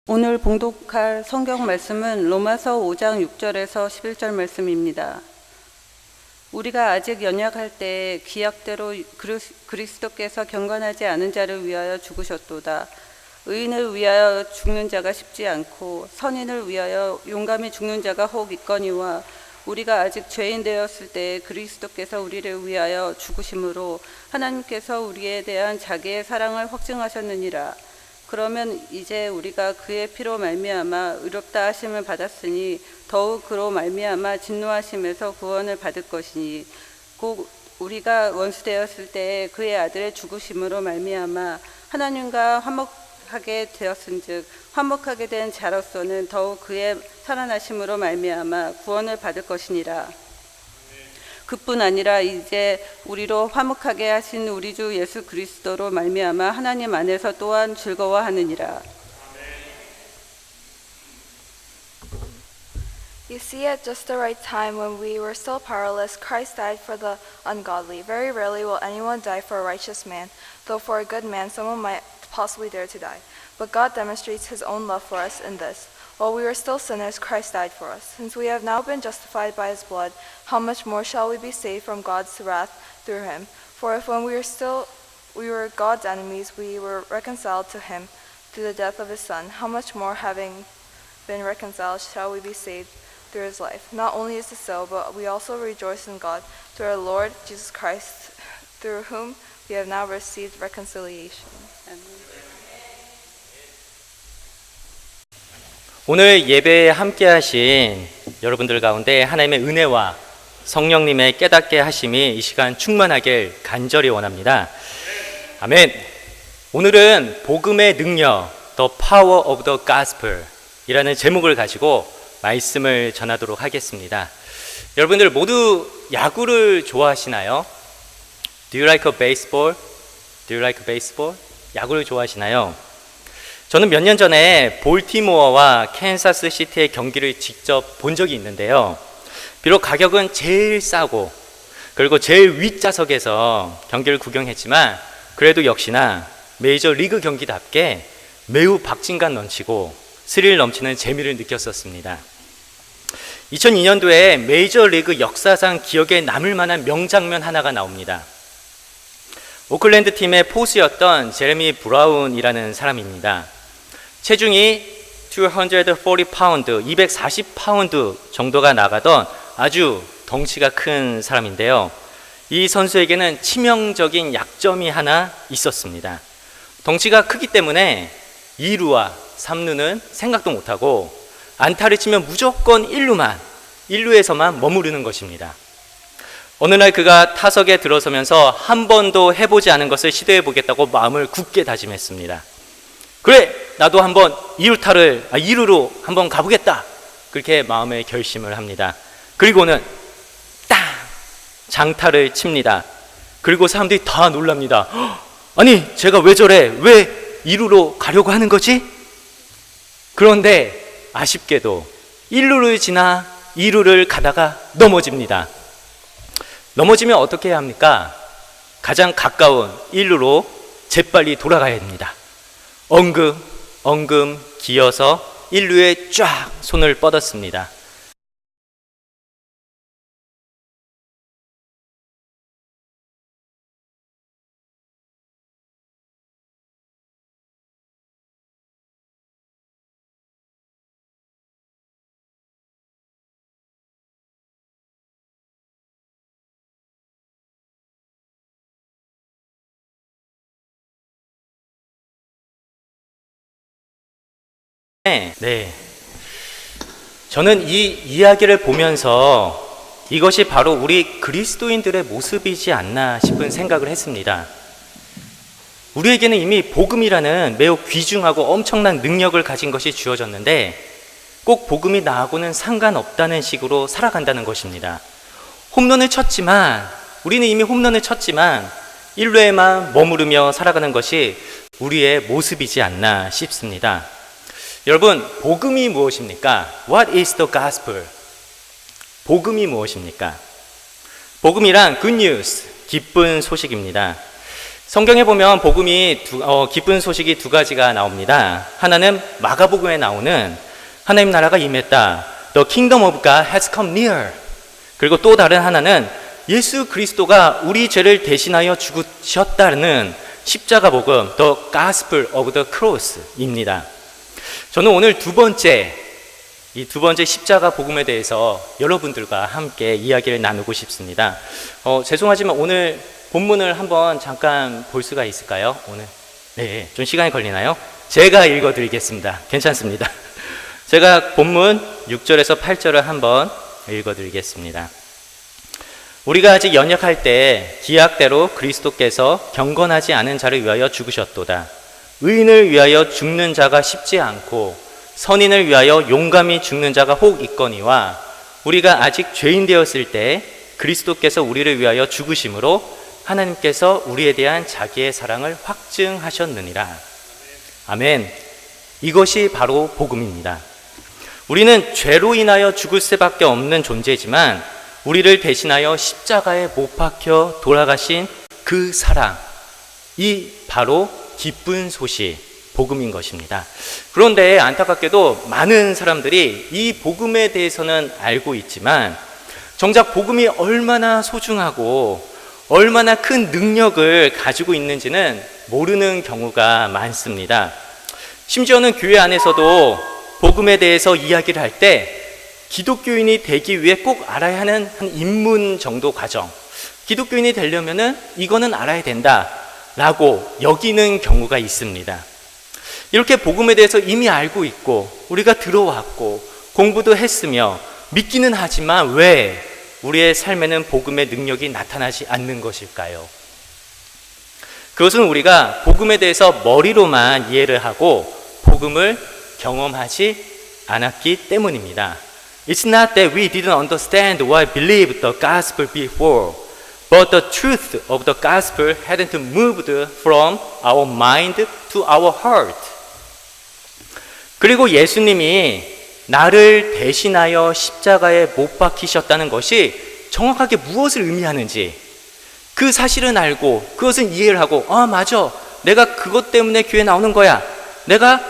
오늘 봉독할 성경 말씀은 로마서 5장 6절에서 11절 말씀입니다. 우리가 아직 연약할 때 기약대로 그리스도께서 경건하지 않은 자를 위하여 죽으셨도다. 의인을 위하여 죽는 자가 쉽지 않고 선인을 위하여 용감히 죽는 자가 혹 있거니와 우리가 아직 죄인 되었을 때 그리스도께서 우리를 위하여 죽으심으로 하나님께서 우리에 대한 자기의 사랑을 확증하셨느니라. 그러면 이제 우리가 그의 피로 말미암아 의롭다 하심을 받았으니 더욱 그로 말미암아 진노하심에서 구원을 받을 것이니 곧 우리가 원수되었을 때 그의 아들의 죽으심으로 말미암아 하나님과 화목하게 되었은즉 화목하게 된 자로서는 더욱 그의 살아나심으로 말미암아 구원을 받을 것이니라. 그뿐 아니라 이제 우리로 화목하게 하신 우리 주 예수 그리스도로 말미암아 하나님 안에서 또한 즐거워하느니라. You see, at just the right time, when we were still powerless, Christ died for the ungodly. Very rarely will anyone die for a righteous man, though for a good man someone might possibly dare to die. But God demonstrates his own love for us in this. While we were still sinners, Christ died for us. Since we have now been justified by his blood, how much more shall we be saved from God's wrath through him? For if when we were God's enemies, we were reconciled to him through the death of his Son, how much more, having been reconciled, shall we be saved through his life? Not only is this so, but we also rejoice in God through our Lord Jesus Christ, through whom we have now received reconciliation. Amen. 오늘 예배에 함께 하신 여러분들 가운데 하나님의 은혜와 성령님의 깨닫게 하심이 이 시간 충만하길 간절히 원합니다. 아멘. 오늘은 복음의 능력, The Power of the Gospel 이라는 제목을 가지고 말씀을 전하도록 하겠습니다. 여러분들 모두 야구를 좋아하시나요? Do you like a baseball? Do you like baseball? 야구를 좋아하시나요? 저는 몇 년 전에 볼티모어와 캔사스 시티의 경기를 직접 본 적이 있는데요. 비록 가격은 제일 싸고 그리고 제일 윗좌석에서 경기를 구경했지만 그래도 역시나 메이저 리그 경기답게 매우 박진감 넘치고 스릴 넘치는 재미를 느꼈었습니다. 2002년도에 메이저 리그 역사상 기억에 남을 만한 명장면 하나가 나옵니다. 오클랜드 팀의 포수였던 제레미 브라운이라는 사람입니다. 체중이 240파운드, 240파운드 정도가 나가던 아주 덩치가 큰 사람인데요. 이 선수에게는 치명적인 약점이 하나 있었습니다. 덩치가 크기 때문에 2루와 3루는 생각도 못하고 안타를 치면 무조건 1루에서만 머무르는 것입니다. 어느 날 그가 타석에 들어서면서 한 번도 해보지 않은 것을 시도해 보겠다고 마음을 굳게 다짐했습니다. 그래, 나도 한번 2루로 한번 가보겠다. 그렇게 마음의 결심을 합니다. 그리고는 딱 장타를 칩니다. 그리고 사람들이 다 놀랍니다. 아니, 제가 왜 저래? 왜 2루로 가려고 하는 거지? 그런데 아쉽게도 1루를 지나 2루를 가다가 넘어집니다. 넘어지면 어떻게 해야 합니까? 가장 가까운 1루로 재빨리 돌아가야 됩니다. 엉금 기어서 1루에 쫙 손을 뻗었습니다. 네. 저는 이 이야기를 보면서 이것이 바로 우리 그리스도인들의 모습이지 않나 싶은 생각을 했습니다. 우리에게는 이미 복음이라는 매우 귀중하고 엄청난 능력을 가진 것이 주어졌는데 꼭 복음이 나하고는 상관없다는 식으로 살아간다는 것입니다. 우리는 이미 홈런을 쳤지만 1루에만 머무르며 살아가는 것이 우리의 모습이지 않나 싶습니다. 여러분, 복음이 무엇입니까? What is the gospel? 복음이 무엇입니까? 복음이란 good news, 기쁜 소식입니다. 성경에 보면 복음이 기쁜 소식이 두 가지가 나옵니다. 하나는 마가복음에 나오는 하나님 나라가 임했다. The kingdom of God has come near. 그리고 또 다른 하나는 예수 그리스도가 우리 죄를 대신하여 죽으셨다는 십자가 복음, The Gospel of the Cross입니다. 저는 오늘 이 두 번째 십자가 복음에 대해서 여러분들과 함께 이야기를 나누고 싶습니다. 죄송하지만 오늘 본문을 한번 잠깐 볼 수가 있을까요? 오늘 네, 좀 시간이 걸리나요? 제가 읽어드리겠습니다. 괜찮습니다. 제가 본문 6절에서 8절을 한번 읽어드리겠습니다. 우리가 아직 연약할 때 기약대로 그리스도께서 경건하지 않은 자를 위하여 죽으셨도다. 의인을 위하여 죽는 자가 쉽지 않고 선인을 위하여 용감히 죽는 자가 혹 있거니와 우리가 아직 죄인 되었을 때 그리스도께서 우리를 위하여 죽으심으로 하나님께서 우리에 대한 자기의 사랑을 확증하셨느니라. 아멘. 이것이 바로 복음입니다. 우리는 죄로 인하여 죽을 수밖에 없는 존재지만 우리를 대신하여 십자가에 못 박혀 돌아가신 그 사랑, 이 바로 기쁜 소식, 복음인 것입니다. 그런데 안타깝게도 많은 사람들이 이 복음에 대해서는 알고 있지만 정작 복음이 얼마나 소중하고 얼마나 큰 능력을 가지고 있는지는 모르는 경우가 많습니다. 심지어는 교회 안에서도 복음에 대해서 이야기를 할 때 기독교인이 되기 위해 꼭 알아야 하는 한 입문 정도 과정, 기독교인이 되려면은 이거는 알아야 된다라고 여기는 경우가 있습니다. 이렇게 복음에 대해서 이미 알고 있고 우리가 들어왔고 공부도 했으며 믿기는 하지만 왜 우리의 삶에는 복음의 능력이 나타나지 않는 것일까요? 그것은 우리가 복음에 대해서 머리로만 이해를 하고 복음을 경험하지 않았기 때문입니다. It's not that we didn't understand or believe the gospel before, but the truth of the gospel hadn't moved from our mind to our heart. 그리고 예수님이 나를 대신하여 십자가에 못 박히셨다는 것이 정확하게 무엇을 의미하는지 그 사실은 알고 그것은 이해를 하고 맞아, 내가 그것 때문에 교회 나오는 거야, 내가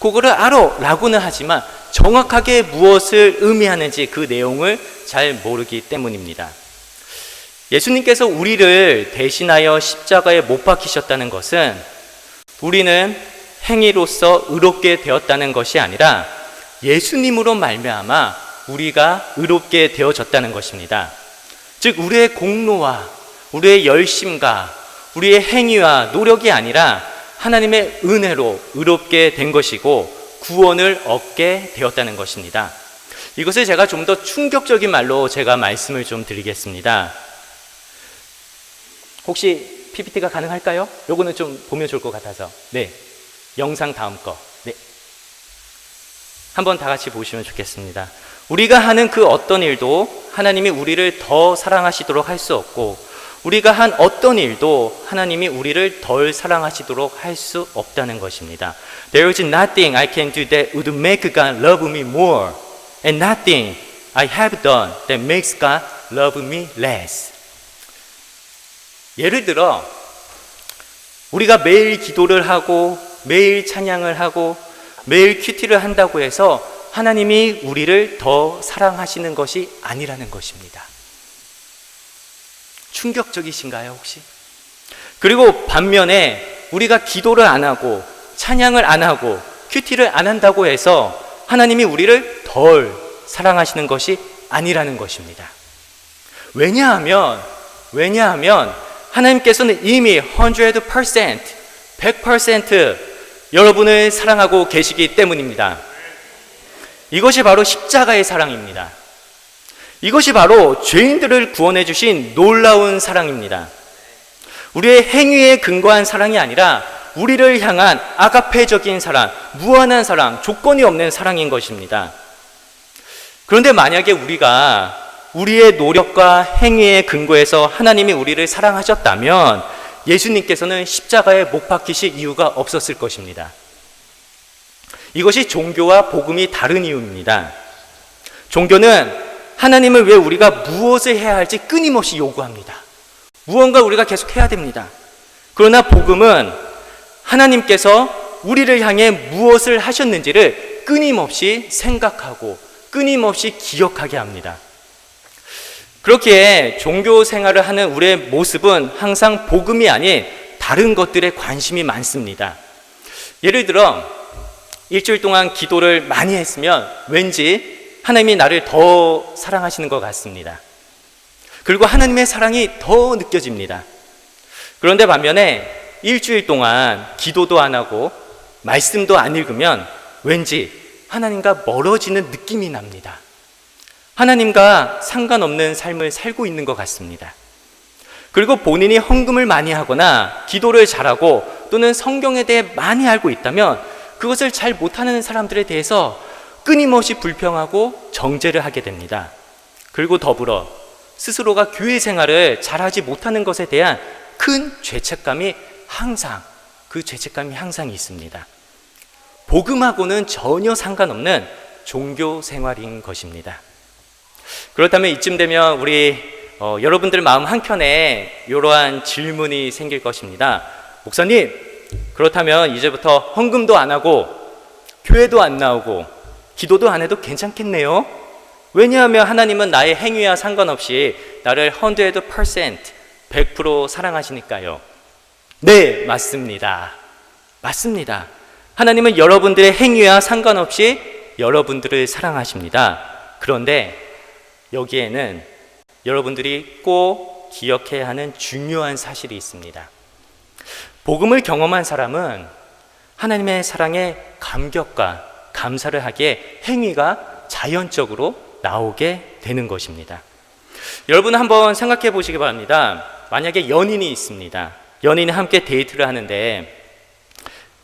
그거를 알아 라고는 하지만 정확하게 무엇을 의미하는지 그 내용을 잘 모르기 때문입니다. 예수님께서 우리를 대신하여 십자가에 못 박히셨다는 것은 우리는 행위로서 의롭게 되었다는 것이 아니라 예수님으로 말미암아 우리가 의롭게 되어졌다는 것입니다. 즉 우리의 공로와 우리의 열심과 우리의 행위와 노력이 아니라 하나님의 은혜로 의롭게 된 것이고 구원을 얻게 되었다는 것입니다. 이것을 제가 좀 더 충격적인 말로 제가 말씀을 좀 드리겠습니다. 혹시 PPT가 가능할까요? 요거는 좀 보면 좋을 것 같아서. 네, 영상 다음 거. 네, 한번 다 같이 보시면 좋겠습니다. 우리가 하는 그 어떤 일도 하나님이 우리를 더 사랑하시도록 할 수 없고 우리가 한 어떤 일도 하나님이 우리를 덜 사랑하시도록 할 수 없다는 것입니다. There is nothing I can do that would make God love me more, and nothing I have done that makes God love me less. 예를 들어 우리가 매일 기도를 하고 매일 찬양을 하고 매일 큐티를 한다고 해서 하나님이 우리를 더 사랑하시는 것이 아니라는 것입니다. 충격적이신가요, 혹시? 그리고 반면에 우리가 기도를 안 하고 찬양을 안 하고 큐티를 안 한다고 해서 하나님이 우리를 덜 사랑하시는 것이 아니라는 것입니다. 왜냐하면 하나님께서는 이미 100% 여러분을 사랑하고 계시기 때문입니다. 이것이 바로 십자가의 사랑입니다. 이것이 바로 죄인들을 구원해 주신 놀라운 사랑입니다. 우리의 행위에 근거한 사랑이 아니라 우리를 향한 아가페적인 사랑, 무한한 사랑, 조건이 없는 사랑인 것입니다. 그런데 만약에 우리가 우리의 노력과 행위에 근거해서 하나님이 우리를 사랑하셨다면 예수님께서는 십자가에 못 박히실 이유가 없었을 것입니다. 이것이 종교와 복음이 다른 이유입니다. 종교는 하나님을 왜 우리가 무엇을 해야 할지 끊임없이 요구합니다. 무언가 우리가 계속 해야 됩니다. 그러나 복음은 하나님께서 우리를 향해 무엇을 하셨는지를 끊임없이 생각하고 끊임없이 기억하게 합니다. 그렇기에 종교 생활을 하는 우리의 모습은 항상 복음이 아닌 다른 것들에 관심이 많습니다. 예를 들어 일주일 동안 기도를 많이 했으면 왠지 하나님이 나를 더 사랑하시는 것 같습니다. 그리고 하나님의 사랑이 더 느껴집니다. 그런데 반면에 일주일 동안 기도도 안 하고 말씀도 안 읽으면 왠지 하나님과 멀어지는 느낌이 납니다. 하나님과 상관없는 삶을 살고 있는 것 같습니다. 그리고 본인이 헌금을 많이 하거나 기도를 잘하고 또는 성경에 대해 많이 알고 있다면 그것을 잘 못하는 사람들에 대해서 끊임없이 불평하고 정죄를 하게 됩니다. 그리고 더불어 스스로가 교회 생활을 잘하지 못하는 것에 대한 큰 죄책감이 항상 있습니다. 복음하고는 전혀 상관없는 종교 생활인 것입니다. 그렇다면 이쯤 되면 우리 여러분들 마음 한켠에 이러한 질문이 생길 것입니다. 목사님, 그렇다면 이제부터 헌금도 안 하고 교회도 안 나오고 기도도 안 해도 괜찮겠네요? 왜냐하면 하나님은 나의 행위와 상관없이 나를 100% 사랑하시니까요. 네, 맞습니다. 하나님은 여러분들의 행위와 상관없이 여러분들을 사랑하십니다. 그런데 여기에는 여러분들이 꼭 기억해야 하는 중요한 사실이 있습니다. 복음을 경험한 사람은 하나님의 사랑에 감격과 감사를 하기에 행위가 자연적으로 나오게 되는 것입니다. 여러분 한번 생각해 보시기 바랍니다. 만약에 연인이 있습니다. 연인이 함께 데이트를 하는데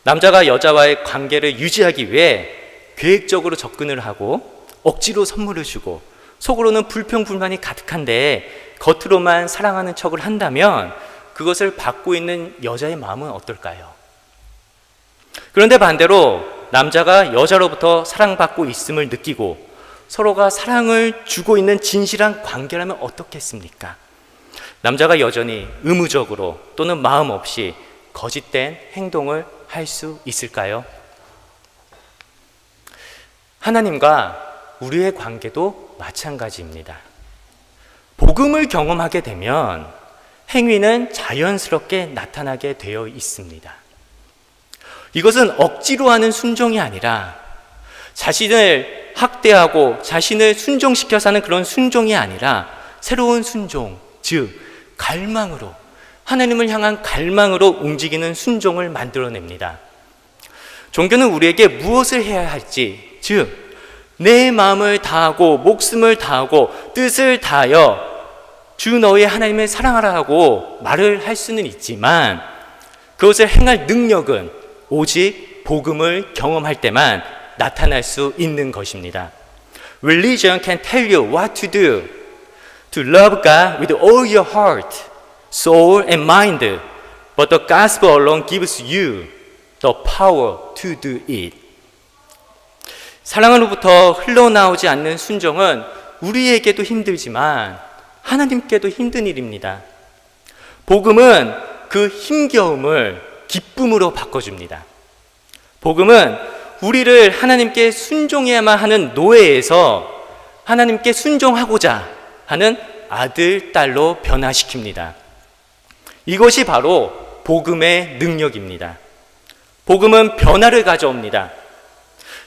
남자가 여자와의 관계를 유지하기 위해 계획적으로 접근을 하고 억지로 선물을 주고 속으로는 불평불만이 가득한데 겉으로만 사랑하는 척을 한다면 그것을 받고 있는 여자의 마음은 어떨까요? 그런데 반대로 남자가 여자로부터 사랑받고 있음을 느끼고 서로가 사랑을 주고 있는 진실한 관계라면 어떻겠습니까? 남자가 여전히 의무적으로 또는 마음 없이 거짓된 행동을 할 수 있을까요? 하나님과 우리의 관계도 마찬가지입니다. 복음을 경험하게 되면 행위는 자연스럽게 나타나게 되어 있습니다. 이것은 억지로 하는 순종이 아니라 자신을 학대하고 자신을 순종시켜서 하는 그런 순종이 아니라 새로운 순종, 즉 갈망으로, 하나님을 향한 갈망으로 움직이는 순종을 만들어냅니다. 종교는 우리에게 무엇을 해야 할지, 즉 내 마음을 다하고 목숨을 다하고 뜻을 다하여 주 너의 하나님을 사랑하라 하고 말을 할 수는 있지만 그것을 행할 능력은 오직 복음을 경험할 때만 나타날 수 있는 것입니다. Religion can tell you what to do. To love God with all your heart, soul and mind. But the gospel alone gives you the power to do it. 사랑으로부터 흘러나오지 않는 순종은 우리에게도 힘들지만 하나님께도 힘든 일입니다. 복음은 그 힘겨움을 기쁨으로 바꿔줍니다. 복음은 우리를 하나님께 순종해야만 하는 노예에서 하나님께 순종하고자 하는 아들, 딸로 변화시킵니다. 이것이 바로 복음의 능력입니다. 복음은 변화를 가져옵니다.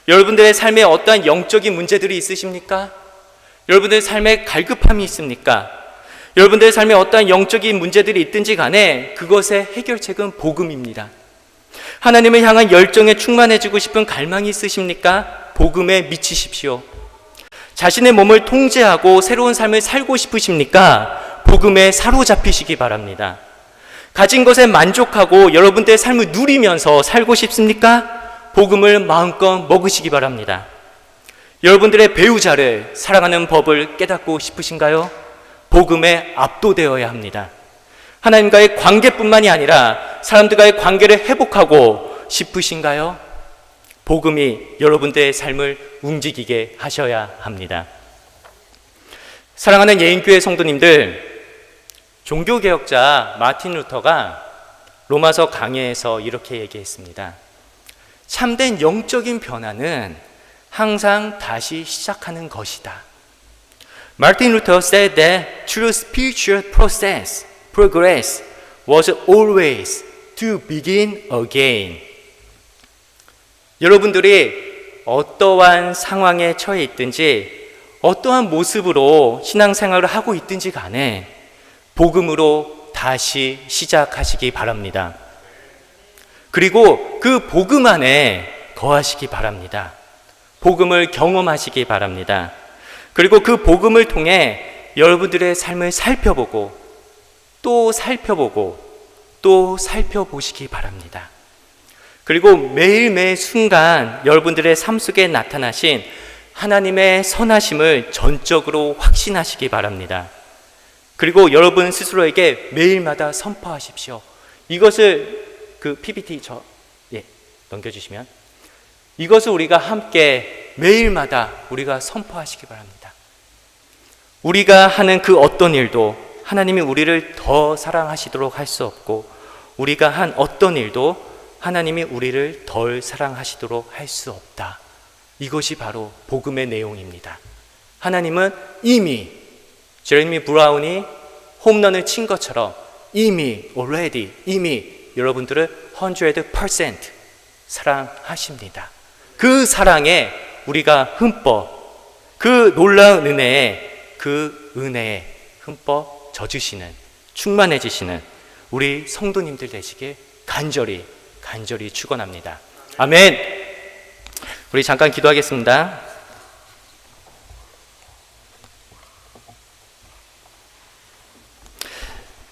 여러분들의 삶에 어떠한 영적인 문제들이 있으십니까? 여러분들의 삶에 갈급함이 있습니까? 여러분들의 삶에 어떠한 영적인 문제들이 있든지 간에 그것의 해결책은 복음입니다. 하나님을 향한 열정에 충만해지고 싶은 갈망이 있으십니까? 복음에 미치십시오. 자신의 몸을 통제하고 새로운 삶을 살고 싶으십니까? 복음에 사로잡히시기 바랍니다. 가진 것에 만족하고 여러분들의 삶을 누리면서 살고 싶습니까? 복음을 마음껏 먹으시기 바랍니다. 여러분들의 배우자를 사랑하는 법을 깨닫고 싶으신가요? 복음에 압도되어야 합니다. 하나님과의 관계뿐만이 아니라 사람들과의 관계를 회복하고 싶으신가요? 복음이 여러분들의 삶을 움직이게 하셔야 합니다. 사랑하는 예인교회 성도님들, 종교개혁자 마틴 루터가 로마서 강해에서 이렇게 얘기했습니다. 참된 영적인 변화는 항상 다시 시작하는 것이다. Martin Luther said that true spiritual progress was always to begin again. 여러분들이 어떠한 상황에 처해 있든지 어떠한 모습으로 신앙생활을 하고 있든지 간에 복음으로 다시 시작하시기 바랍니다. 그리고 그 복음 안에 거하시기 바랍니다. 복음을 경험하시기 바랍니다. 그리고 그 복음을 통해 여러분들의 삶을 살펴보고 또 살펴보고 또 살펴보시기 바랍니다. 그리고 매일매일 순간 여러분들의 삶 속에 나타나신 하나님의 선하심을 전적으로 확신하시기 바랍니다. 그리고 여러분 스스로에게 매일마다 선포하십시오. 이것을 그 PPT 넘겨주시면 이것을 우리가 함께 매일마다 우리가 선포하시기 바랍니다. 우리가 하는 그 어떤 일도 하나님이 우리를 더 사랑하시도록 할 수 없고 우리가 한 어떤 일도 하나님이 우리를 덜 사랑하시도록 할 수 없다. 이것이 바로 복음의 내용입니다. 하나님은 이미 제레미 브라운이 홈런을 친 것처럼 이미 여러분들을 100% 사랑하십니다. 그 사랑에 우리가 흠뻑 그 놀라운 은혜에 흠뻑 젖으시는 충만해지시는 우리 성도님들 되시길 간절히 축원합니다. 아멘. 우리 잠깐 기도하겠습니다.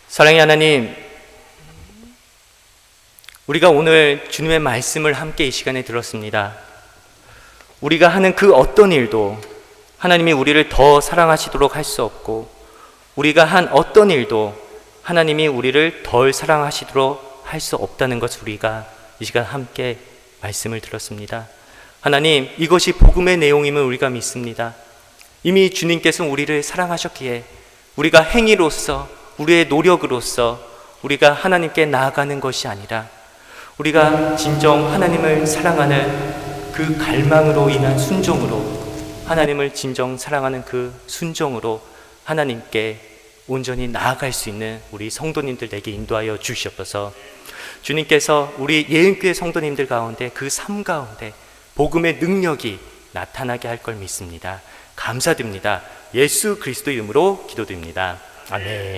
사랑의 하나님, 우리가 오늘 주님의 말씀을 함께 이 시간에 들었습니다. 우리가 하는 그 어떤 일도 하나님이 우리를 더 사랑하시도록 할 수 없고 우리가 한 어떤 일도 하나님이 우리를 덜 사랑하시도록 할 수 없다는 것을 우리가 이 시간 함께 말씀을 들었습니다. 하나님, 이것이 복음의 내용임을 우리가 믿습니다. 이미 주님께서 우리를 사랑하셨기에 우리가 행위로서 우리의 노력으로서 우리가 하나님께 나아가는 것이 아니라 우리가 진정 하나님을 사랑하는 그 갈망으로 인한 순종으로 하나님을 진정 사랑하는 그 순종으로 하나님께 온전히 나아갈 수 있는 우리 성도님들 에게 인도하여 주시옵소서. 주님께서 우리 예은교회 성도님들 가운데 그 삶 가운데 복음의 능력이 나타나게 할 걸 믿습니다. 감사드립니다. 예수 그리스도 이름으로 기도드립니다. 아멘.